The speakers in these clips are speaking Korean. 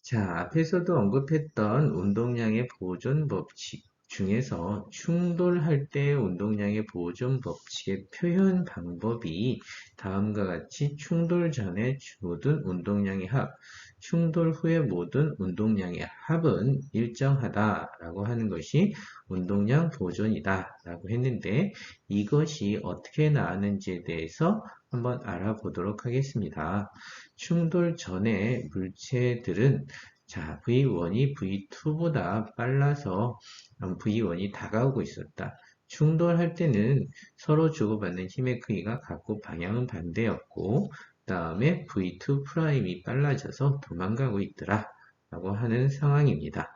자, 앞에서도 언급했던 운동량의 보존 법칙 중에서 충돌할 때 운동량의 보존 법칙의 표현 방법이 다음과 같이 충돌 전의 모든 운동량의 합, 충돌 후의 모든 운동량의 합은 일정하다라고 하는 것이 운동량 보존이다라고 했는데 이것이 어떻게 나왔는지에 대해서 한번 알아보도록 하겠습니다. 충돌 전의 물체들은 자, V1이 V2보다 빨라서 V1이 다가오고 있었다. 충돌할 때는 서로 주고받는 힘의 크기가 같고 방향은 반대였고, 그 다음에 V2'이 빨라져서 도망가고 있더라. 라고 하는 상황입니다.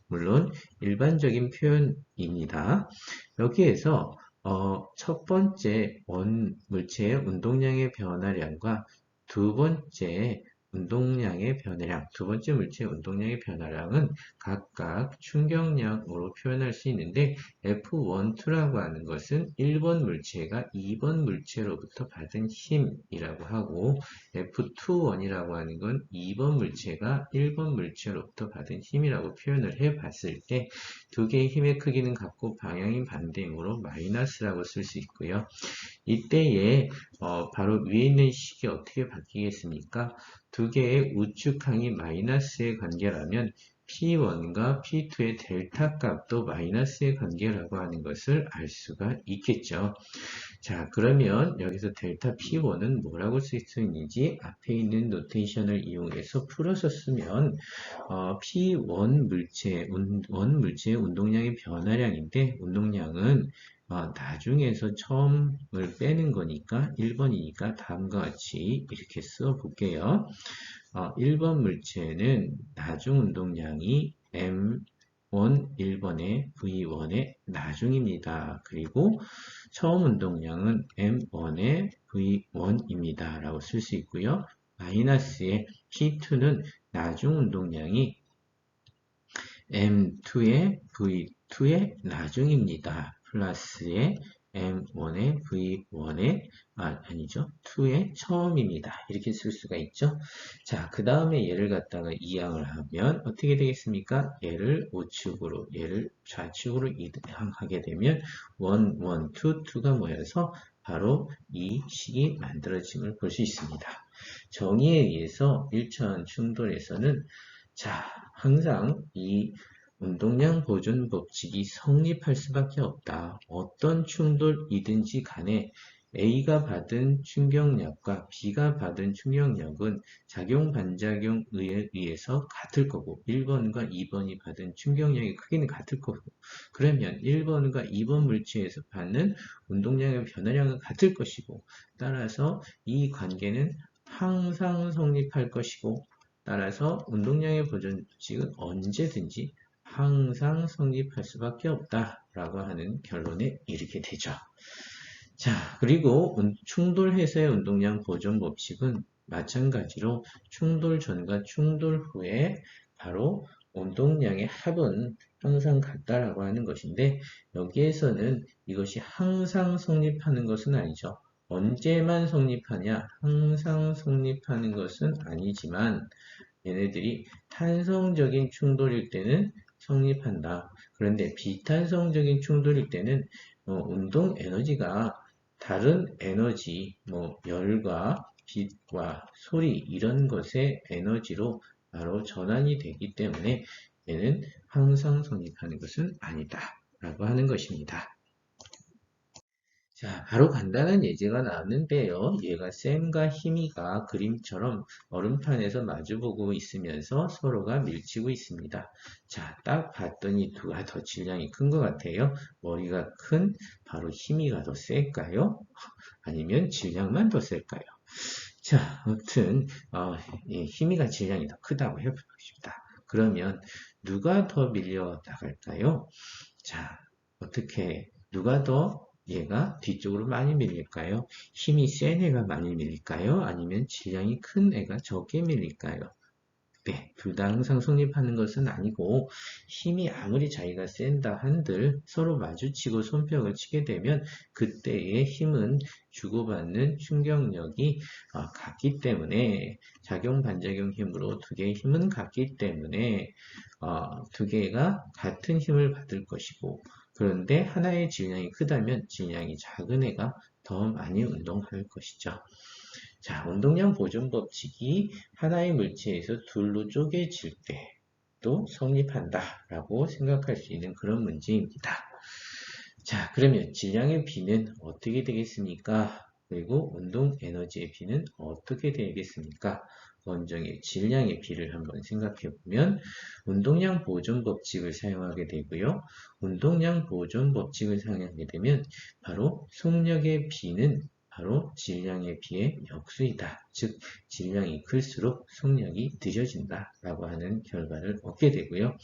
물론 일반적인 표현입니다. 여기에서 첫 번째 물체의 운동량의 변화량과 두 번째 두 번째 물체의 운동량의 변화량은 각각 충격량으로 표현할 수 있는데 F1, 2라고 하는 것은 1번 물체가 2번 물체로부터 받은 힘이라고 하고 F2,1이라고 하는 건 2번 물체가 1번 물체로부터 받은 힘이라고 표현을 해 봤을 때 두 개의 힘의 크기는 같고 방향이 반대이므로 마이너스라고 쓸 수 있고요. 이때에 바로 위에 있는 식이 어떻게 바뀌겠습니까? 두 개의 우측항이 마이너스의 관계라면 P1과 P2의 델타 값도 마이너스의 관계라고 하는 것을 알 수가 있겠죠. 자, 그러면 여기서 델타 P1은 뭐라고 쓸 수 있는지 앞에 있는 노테이션을 이용해서 풀어서 쓰면 P1 원 물체의 운동량의 변화량인데 운동량은 나중에서 처음을 빼는 거니까 1번이니까 다음과 같이 이렇게 써 볼게요. 1번 물체는 나중 운동량이 M1 1번의 V1의 나중입니다. 그리고 처음 운동량은 M1의 V1입니다. 라고 쓸 수 있고요. 마이너스의 P2는 나중 운동량이 M2의 V2의 나중입니다. 플러스의 M1의 V1의 아니죠. 2의 처음입니다. 이렇게 쓸 수가 있죠. 자, 그 다음에 얘를 갖다가 이항을 하면 어떻게 되겠습니까? 얘를 우측으로, 얘를 좌측으로 이항하게 되면 1, 1, 2, 2가 모여서 바로 이 식이 만들어짐을 볼 수 있습니다. 정의에 의해서 일차원 충돌에서는 자, 항상 이 운동량 보존 법칙이 성립할 수밖에 없다. 어떤 충돌이든지 간에 A가 받은 충격력과 B가 받은 충격력은 작용 반작용에 의해서 같을 거고 1번과 2번이 받은 충격력의 크기는 같을 거고 그러면 1번과 2번 물체에서 받는 운동량의 변화량은 같을 것이고 따라서 이 관계는 항상 성립할 것이고 따라서 운동량의 보존 법칙은 언제든지 항상 성립할 수밖에 없다라고 하는 결론에 이르게 되죠. 자, 그리고 충돌 해소의 운동량 보존 법칙은 마찬가지로 충돌 전과 충돌 후에 바로 운동량의 합은 항상 같다라고 하는 것인데 여기에서는 이것이 항상 성립하는 것은 아니죠. 언제만 성립하냐? 항상 성립하는 것은 아니지만 얘네들이 탄성적인 충돌일 때는 성립한다. 그런데 비탄성적인 충돌일 때는 운동 에너지가 다른 에너지, 열과 빛과 소리 이런 것의 에너지로 바로 전환이 되기 때문에 얘는 항상 성립하는 것은 아니다. 라고 하는 것입니다. 자, 바로 간단한 예제가 나왔는데요. 얘가 샘과 희미가 그림처럼 얼음판에서 마주보고 있으면서 서로가 밀치고 있습니다. 자, 딱 봤더니 누가 더 질량이 큰 것 같아요? 머리가 큰 바로 희미가 더 셀까요? 아니면 질량만 더 셀까요? 자, 아무튼 희미가 질량이 더 크다고 해봅시다. 그러면 누가 더 밀려 나갈까요? 자, 어떻게 누가 더 얘가 뒤쪽으로 많이 밀릴까요? 힘이 센 애가 많이 밀릴까요? 아니면 질량이 큰 애가 적게 밀릴까요? 네, 둘 다 항상 성립하는 것은 아니고 힘이 아무리 자기가 센다 한들 서로 마주치고 손뼉을 치게 되면 그때의 힘은 주고받는 충격력이 같기 때문에 작용 반작용 힘으로 두 개의 힘은 같기 때문에 두 개가 같은 힘을 받을 것이고 그런데 하나의 질량이 크다면 질량이 작은 애가 더 많이 운동할 것이죠. 자, 운동량 보존 법칙이 하나의 물체에서 둘로 쪼개질 때도 성립한다라고 생각할 수 있는 그런 문제입니다. 자, 그러면 질량의 B는 어떻게 되겠습니까? 그리고 운동 에너지의 B는 어떻게 되겠습니까? 원정의 질량의 B를 한번 생각해 보면 운동량 보존 법칙을 사용하게 되고요. 운동량 보존 법칙을 사용하게 되면 바로 속력의 B는 바로 질량에 비해 역수이다. 즉, 질량이 클수록 속력이 늦어진다. 라고 하는 결과를 얻게 되고요.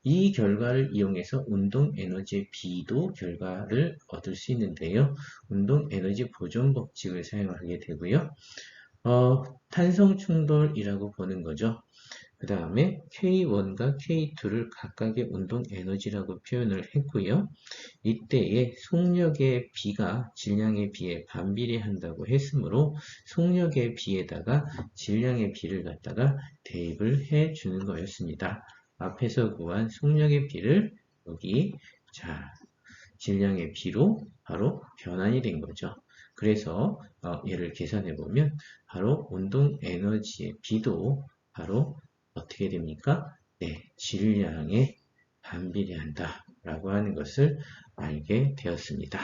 이 결과를 이용해서 운동 에너지의 B도 결과를 얻을 수 있는데요. 운동 에너지 보존 법칙을 사용하게 되고요. 탄성 충돌이라고 보는 거죠. 그 다음에 K1과 K2를 각각의 운동 에너지라고 표현을 했고요. 이때에 속력의 B가 질량의 B에 반비례한다고 했으므로 속력의 B에다가 질량의 B를 갖다가 대입을 해 주는 거였습니다. 앞에서 구한 속력의 B를 여기 질량의 B로 바로 변환이 된 거죠. 그래서 얘를 계산해 보면 바로 운동 에너지의 B도 바로 어떻게 됩니까? 네, 질량에 반비례한다 라고 하는 것을 알게 되었습니다.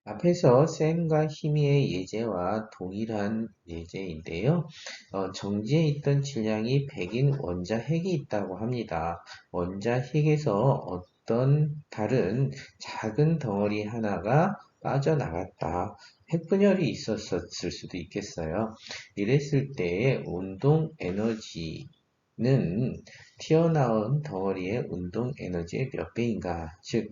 앞에서 샘과 희미의 예제와 동일한 예제인데요. 정지에 있던 질량이 100인 원자핵이 있다고 합니다. 원자핵에서 어떤 다른 작은 덩어리 하나가 빠져나갔다. 핵분열이 있었을 수도 있겠어요. 이랬을 때 운동 에너지는 튀어나온 덩어리의 운동 에너지의 몇 배인가? 즉,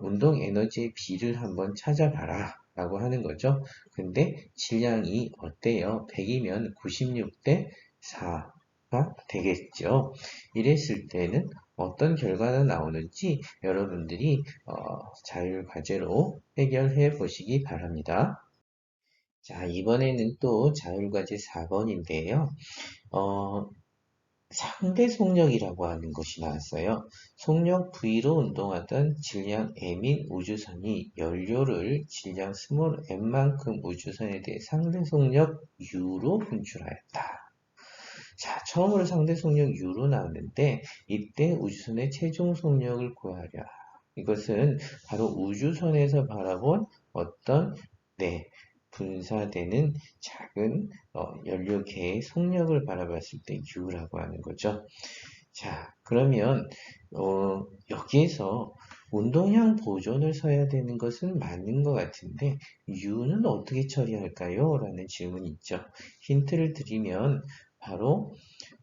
운동 에너지의 B를 한번 찾아봐라 라고 하는 거죠. 근데 질량이 어때요? 100이면 96대 4가 되겠죠. 이랬을 때는 어떤 결과가 나오는지 여러분들이 자율과제로 해결해 보시기 바랍니다. 자, 이번에는 또 자율과제 4번인데요. 상대 속력이라고 하는 것이 나왔어요. 속력 V로 운동하던 질량 M인 우주선이 연료를 질량 스몰 m만큼 우주선에 대해 상대 속력 U로 분출하였다. 자, 처음으로 상대 속력 U로 나왔는데 이때 우주선의 최종 속력을 구하랴. 이것은 바로 우주선에서 바라본 어떤 분사되는 작은 연료계의 속력을 바라봤을 때 U라고 하는 거죠. 자, 그러면 여기에서 운동량 보존을 써야 되는 것은 맞는 것 같은데 U는 어떻게 처리할까요? 라는 질문이 있죠. 힌트를 드리면 바로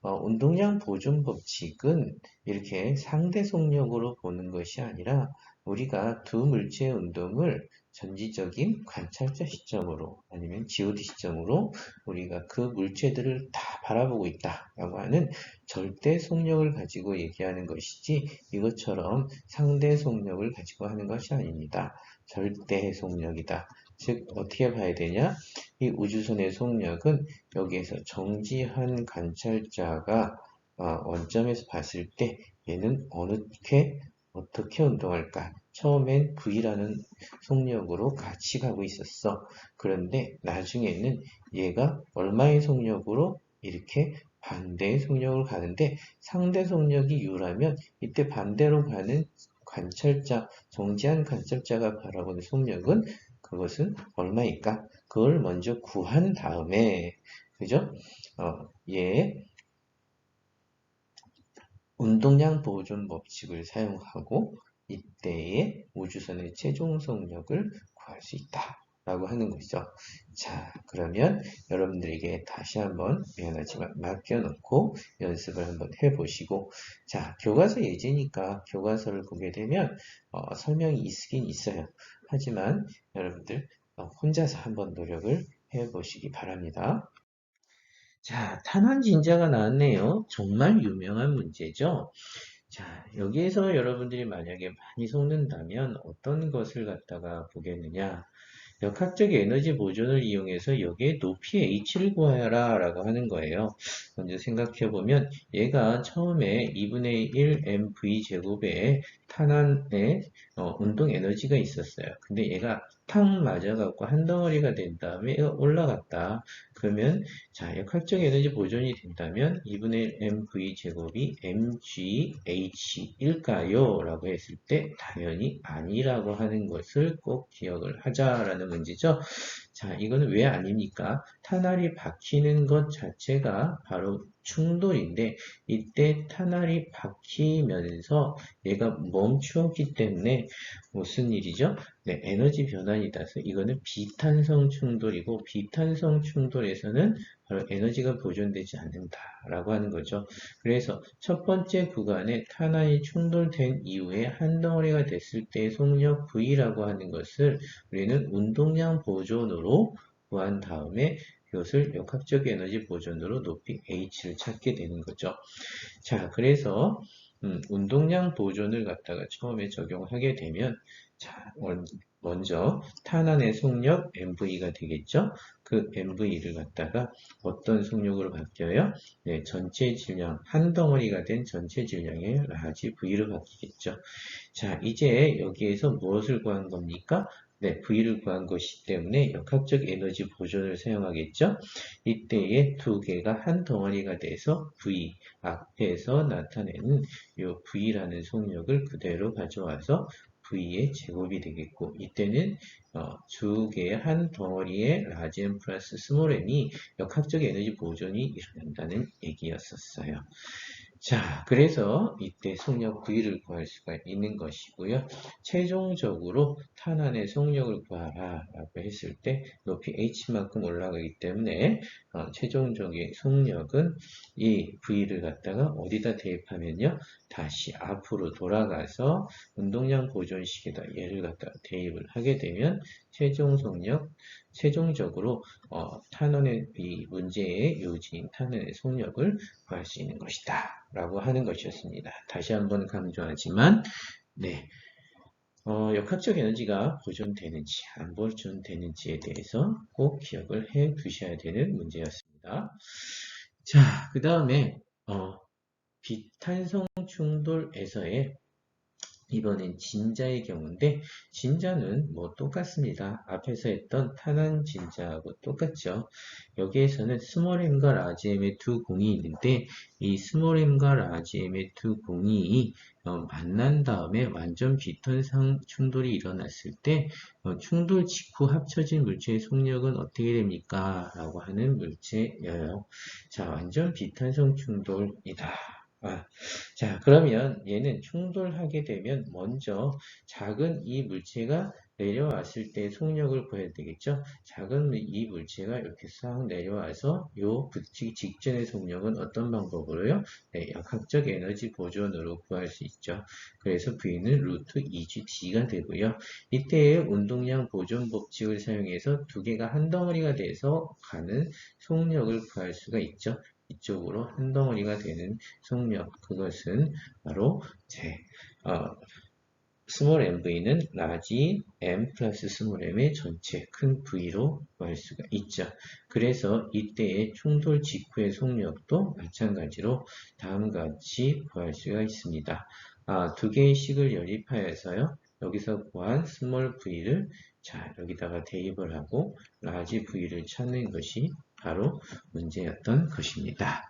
운동량 보존 법칙은 이렇게 상대 속력으로 보는 것이 아니라 우리가 두 물체의 운동을 전지적인 관찰자 시점으로 아니면 GOD 시점으로 우리가 그 물체들을 다 바라보고 있다라고 하는 절대 속력을 가지고 얘기하는 것이지 이것처럼 상대 속력을 가지고 하는 것이 아닙니다. 절대 속력이다. 즉 어떻게 봐야 되냐? 이 우주선의 속력은 여기에서 정지한 관찰자가 원점에서 봤을 때 얘는 어떻게 운동할까? 처음엔 V라는 속력으로 같이 가고 있었어. 그런데 나중에는 얘가 얼마의 속력으로 이렇게 반대의 속력을 가는데 상대 속력이 U라면 이때 반대로 가는 관찰자, 정지한 관찰자가 바라보는 속력은 그것은 얼마일까? 그걸 먼저 구한 다음에 그죠? 얘 운동량 보존 법칙을 사용하고 이때의 우주선의 최종 속력을 구할 수 있다. 라고 하는 것이죠. 자, 그러면 여러분들에게 다시 한번 미안하지만 맡겨놓고 연습을 한번 해보시고 자, 교과서 예제니까 교과서를 보게 되면 설명이 있긴 있어요. 하지만 여러분들 혼자서 한번 노력을 해보시기 바랍니다. 자, 탄환진자가 나왔네요. 정말 유명한 문제죠. 자, 여기에서 여러분들이 만약에 많이 속는다면 어떤 것을 갖다가 보겠느냐. 역학적 에너지 보존을 이용해서 여기에 높이 h를 구하라 라고 하는 거예요. 먼저 생각해 보면 얘가 처음에 2분의 1 mv 제곱의 탄환의 운동 에너지가 있었어요. 근데 얘가 탁 맞아갖고 한 덩어리가 된 다음에 얘가 올라갔다. 그러면 자, 역학적 에너지 보존이 된다면 2분의 1 mv 제곱이 mgh일까요? 라고 했을 때 당연히 아니라고 하는 것을 꼭 기억을 하자라는 문제죠. 자, 이거는 왜 아닙니까? 탄알이 박히는 것 자체가 바로 충돌인데 이때 탄알이 박히면서 얘가 멈추었기 때문에 무슨 일이죠? 네, 에너지 변환이 따라서 이거는 비탄성 충돌이고 비탄성 충돌에서는 바로 에너지가 보존되지 않는다라고 하는 거죠. 그래서 첫 번째 구간에 탄환이 충돌된 이후에 한 덩어리가 됐을 때의 속력 V라고 하는 것을 우리는 운동량 보존으로 구한 다음에 이것을 역학적 에너지 보존으로 높이 H를 찾게 되는 거죠. 자, 그래서 운동량 보존을 갖다가 처음에 적용하게 되면 자, 먼저 탄환의 속력 MV가 되겠죠. 그 MV를 갖다가 어떤 속력으로 바뀌어요? 네, 전체 질량, 한 덩어리가 된 전체 질량의 라지 V로 바뀌겠죠. 자, 이제 여기에서 무엇을 구한 겁니까? 네, V를 구한 것이기 때문에 역학적 에너지 보존을 사용하겠죠. 이때에 두 개가 한 덩어리가 돼서 V, 앞에서 나타내는 이 V라는 속력을 그대로 가져와서 V의 제곱이 되겠고, 이때는 두 개의 한 덩어리의 라지 M 플러스 스몰 m이 역학적 에너지 보존이 일어난다는 얘기였었어요. 자, 그래서 이때 속력 V를 구할 수가 있는 것이고요. 최종적으로 탄환의 속력을 구하라 라고 했을 때 높이 H만큼 올라가기 때문에 최종적인 속력은 이 V를 갖다가 어디다 대입하면요. 다시 앞으로 돌아가서 운동량 보존식에다 얘를 갖다가 대입을 하게 되면 최종 속력, 최종적으로 탄원의 이 문제의 요지인 탄원의 속력을 구할 수 있는 것이다 라고 하는 것이었습니다. 다시 한번 강조하지만 네, 역학적 에너지가 보존되는지 안 보존되는지에 대해서 꼭 기억을 해 두셔야 되는 문제였습니다. 자, 그 다음에 비탄성 충돌에서의 이번엔 진자의 경우인데 진자는 뭐 똑같습니다. 앞에서 했던 탄환 진자하고 똑같죠. 여기에서는 스몰 m과 라지 m의 두 공이 있는데 이 스몰 m과 라지 m의 두 공이 만난 다음에 완전 비탄성 충돌이 일어났을 때 충돌 직후 합쳐진 물체의 속력은 어떻게 됩니까? 라고 하는 물체예요. 자, 완전 비탄성 충돌이다. 자, 그러면 얘는 충돌하게 되면 먼저 작은 이 물체가 내려왔을 때 속력을 구해야 되겠죠? 작은 이 물체가 이렇게 싹 내려와서 요 붙이기 직전의 속력은 어떤 방법으로요? 네, 역학적 에너지 보존으로 구할 수 있죠. 그래서 V는 루트 2GT가 되고요. 이때의 운동량 보존 법칙을 사용해서 두 개가 한 덩어리가 돼서 가는 속력을 구할 수가 있죠. 이쪽으로 한 덩어리가 되는 속력, 그것은 바로 스몰 mv는 라지 m 플러스 스몰 m의 전체 큰 V로 구할 수가 있죠. 그래서 이때의 충돌 직후의 속력도 마찬가지로 다음과 같이 구할 수가 있습니다. 두 개의 식을 연립하여서요. 여기서 구한 스몰 v를 자, 여기다가 대입을 하고 라지 v를 찾는 것이 바로 문제였던 것입니다.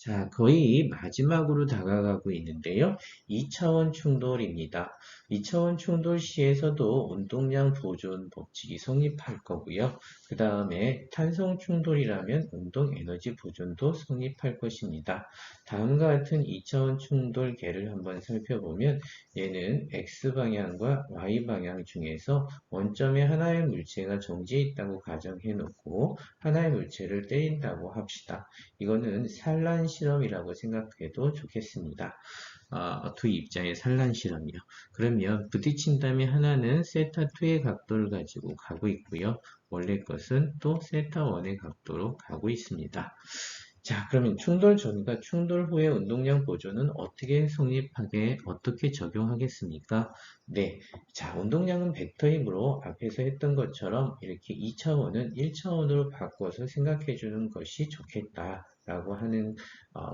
자, 거의 마지막으로 다가가고 있는데요. 2차원 충돌입니다. 2차원 충돌 시에서도 운동량 보존 법칙이 성립할 거고요. 그 다음에 탄성 충돌이라면 운동 에너지 보존도 성립할 것입니다. 다음과 같은 2차원 충돌계를 한번 살펴보면 얘는 X방향과 Y방향 중에서 원점에 하나의 물체가 정지해 있다고 가정해 놓고 하나의 물체를 때린다고 합시다. 이거는 산란 실험이라고 생각해도 좋겠습니다. 두 입자의 산란 실험이요. 그러면 부딪힌다면 하나는 세타2의 각도를 가지고 가고 있고요. 원래 것은 또 세타1의 각도로 가고 있습니다. 자, 그러면 충돌 전과 충돌 후의 운동량 보존은 어떻게 성립하게, 어떻게 적용하겠습니까? 네. 자, 운동량은 벡터이므로 앞에서 했던 것처럼 이렇게 2차원은 1차원으로 바꿔서 생각해 주는 것이 좋겠다. 라고 하는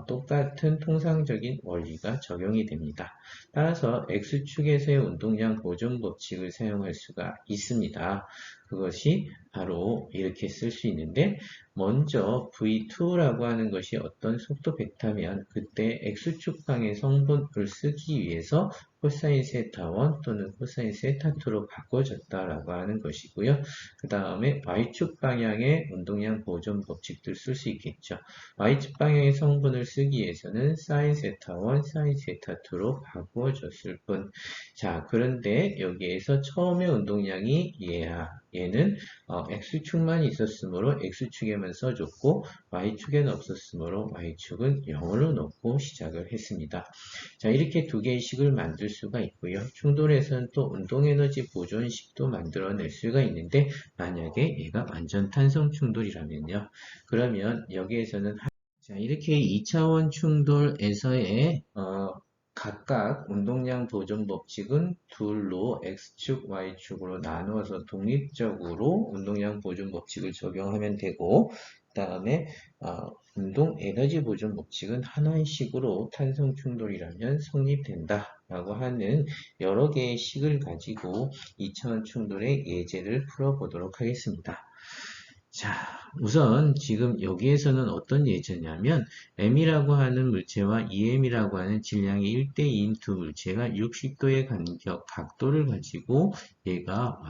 똑같은 통상적인 원리가 적용이 됩니다. 따라서 X축에서의 운동량 보존 법칙을 사용할 수가 있습니다. 그것이 바로 이렇게 쓸 수 있는데 먼저 V2라고 하는 것이 어떤 속도 벡터면 그때 X축 방의 성분을 쓰기 위해서 코사인 세타1 또는 코사인 세타2로 바꿔줬다라고 하는 것이고요. 그 다음에 Y축 방향의 운동량 보존 법칙들 쓸 수 있겠죠. Y축 방향의 성분을 쓰기 위해서는 사인 세타1, 사인 세타2로 바꿔줬을 뿐. 자, 그런데 여기에서 처음에 운동량이 얘야. 얘는 X축만 있었으므로 X축에만 써줬고 Y축에는 없었으므로 Y축은 0으로 놓고 시작을 했습니다. 자, 이렇게 두 개의 식을 만들 수가 있고요. 충돌에서는 또 운동에너지 보존식도 만들어낼 수가 있는데 만약에 얘가 완전 탄성 충돌이라면요. 그러면 여기에서는 자, 이렇게 2차원 충돌에서의 각각 운동량 보존 법칙은 둘로 X축, Y축으로 나누어서 독립적으로 운동량 보존 법칙을 적용하면 되고 그 다음에 운동 에너지 보존 법칙은 하나의 식으로 탄성 충돌이라면 성립된다 라고 하는 여러 개의 식을 가지고 2차원 충돌의 예제를 풀어보도록 하겠습니다. 자, 우선 지금 여기에서는 어떤 예제냐면 M이라고 하는 물체와 EM이라고 하는 질량이 1대2인 두 물체가 60도의 각도를 가지고 얘가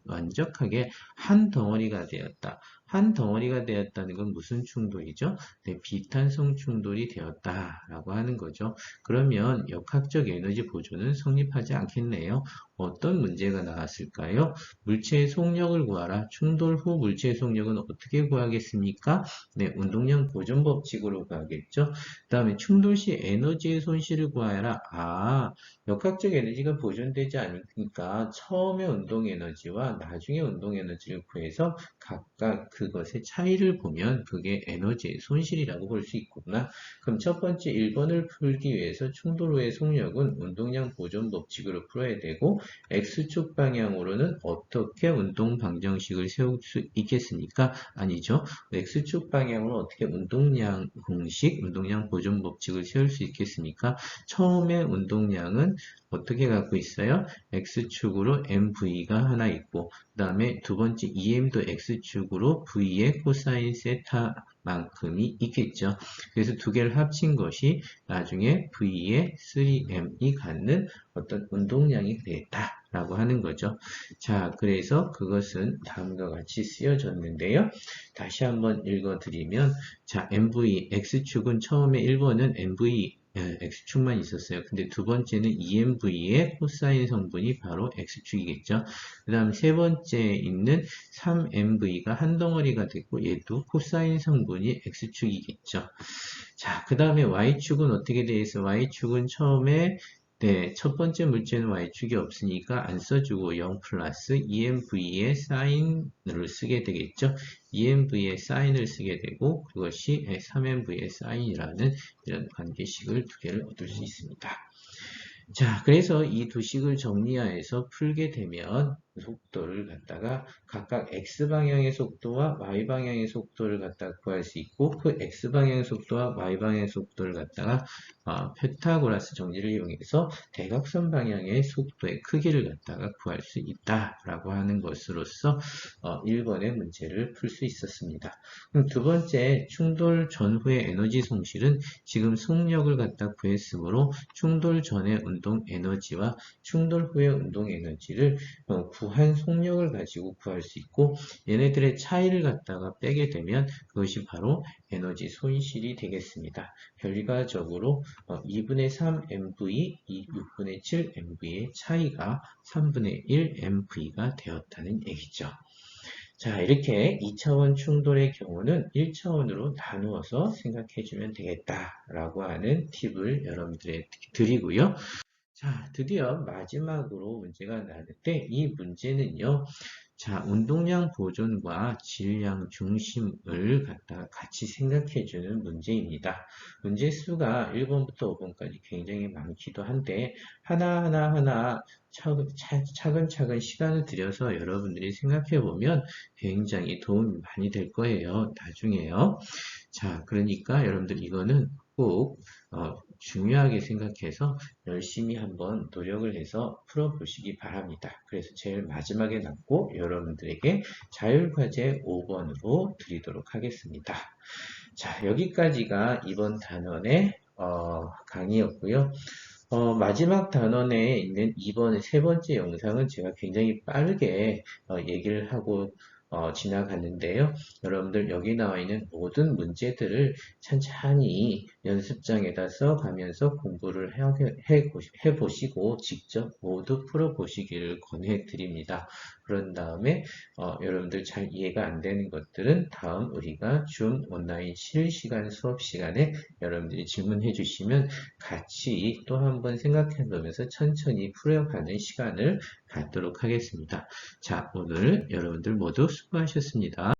완벽하게 한 덩어리가 되었다. 한 덩어리가 되었다는 건 무슨 충돌이죠? 네, 비탄성 충돌이 되었다라고 하는 거죠. 그러면 역학적 에너지 보존은 성립하지 않겠네요. 어떤 문제가 나왔을까요? 물체의 속력을 구하라. 충돌 후 물체의 속력은 어떻게 구하겠습니까? 네, 운동량 보존 법칙으로 구하겠죠. 그 다음에 충돌 시 에너지의 손실을 구하라. 역학적 에너지가 보존되지 않으니까 처음에 운동 에너지와 나중에 운동 에너지를 구해서 각각 그것의 차이를 보면 그게 에너지의 손실이라고 볼 수 있구나. 그럼 첫 번째 1번을 풀기 위해서 충돌 후의 속력은 운동량 보존 법칙으로 풀어야 되고 X축 방향으로는 어떻게 운동 방정식을 세울 수 있겠습니까? 아니죠. X축 방향으로 어떻게 운동량 공식, 운동량 보존 법칙을 세울 수 있겠습니까? 처음에 운동량은 어떻게 갖고 있어요? X축으로 MV가 하나 있고 그 다음에 두 번째 EM도 X축으로 V의 코사인 세타만큼이 있겠죠. 그래서 두 개를 합친 것이 나중에 V의 3M이 갖는 어떤 운동량이 되겠다라고 하는 거죠. 자, 그래서 그것은 다음과 같이 쓰여졌는데요. 다시 한번 읽어드리면 자, MV, X축은 처음에 1번은 MV X축만 있었어요. 근데 두 번째는 EMV의 코사인 성분이 바로 X축이겠죠. 그 다음 세 번째 있는 3MV가 한 덩어리가 됐고 얘도 코사인 성분이 X축이겠죠. 자, 그 다음에 Y축은 어떻게 되어 있어? Y축은 처음에 네, 첫 번째 물체는 Y축이 없으니까 안 써주고 0 플러스 EMV의 사인을 쓰게 되겠죠. EMV의 사인을 쓰게 되고 그것이 3MV의 사인이라는 이런 관계식을 두 개를 얻을 수 있습니다. 자, 그래서 이 두 식을 정리하여서 풀게 되면 속도를 갖다가 각각 X방향의 속도와 Y방향의 속도를 갖다가 구할 수 있고 그 X방향의 속도와 Y방향의 속도를 갖다가 피타고라스 정리를 이용해서 대각선 방향의 속도의 크기를 갖다가 구할 수 있다라고 하는 것으로서 1번의 문제를 풀 수 있었습니다. 그럼 두 번째 충돌 전후의 에너지 손실은 지금 속력을 갖다 구했으므로 충돌 전의 운동 에너지와 충돌 후의 운동 에너지를 구한 속력을 가지고 구할 수 있고 얘네들의 차이를 갖다가 빼게 되면 그것이 바로 에너지 손실이 되겠습니다. 결과적으로 2분의 3 MV, 6분의 7 MV의 차이가 3분의 1 MV가 되었다는 얘기죠. 자, 이렇게 2차원 충돌의 경우는 1차원으로 나누어서 생각해 주면 되겠다라고 하는 팁을 여러분들에게 드리고요. 자, 드디어 마지막으로 문제가 나는데 이 문제는요. 자, 운동량 보존과 질량 중심을 갖다 같이 생각해 주는 문제입니다. 문제 수가 1번부터 5번까지 굉장히 많기도 한데 하나하나 차근차근 시간을 들여서 여러분들이 생각해 보면 굉장히 도움이 많이 될 거예요. 나중에요. 자, 그러니까 여러분들 이거는 꼭 중요하게 생각해서 열심히 한번 노력을 해서 풀어보시기 바랍니다. 그래서 제일 마지막에 남고 여러분들에게 자율과제 5번으로 드리도록 하겠습니다. 자, 여기까지가 이번 단원의 강의였고요. 마지막 단원에 있는 이번 세 번째 영상은 제가 굉장히 빠르게 얘기를 하고 지나갔는데요. 여러분들 여기 나와 있는 모든 문제들을 천천히 연습장에다 써가면서 공부를 해보시고 직접 모두 풀어보시기를 권해드립니다. 그런 다음에 여러분들 잘 이해가 안 되는 것들은 다음 우리가 줌 온라인 실시간 수업 시간에 여러분들이 질문해 주시면 같이 또 한번 생각해 보면서 천천히 풀어가는 시간을 갖도록 하겠습니다. 자, 오늘 여러분들 모두 수고하셨습니다.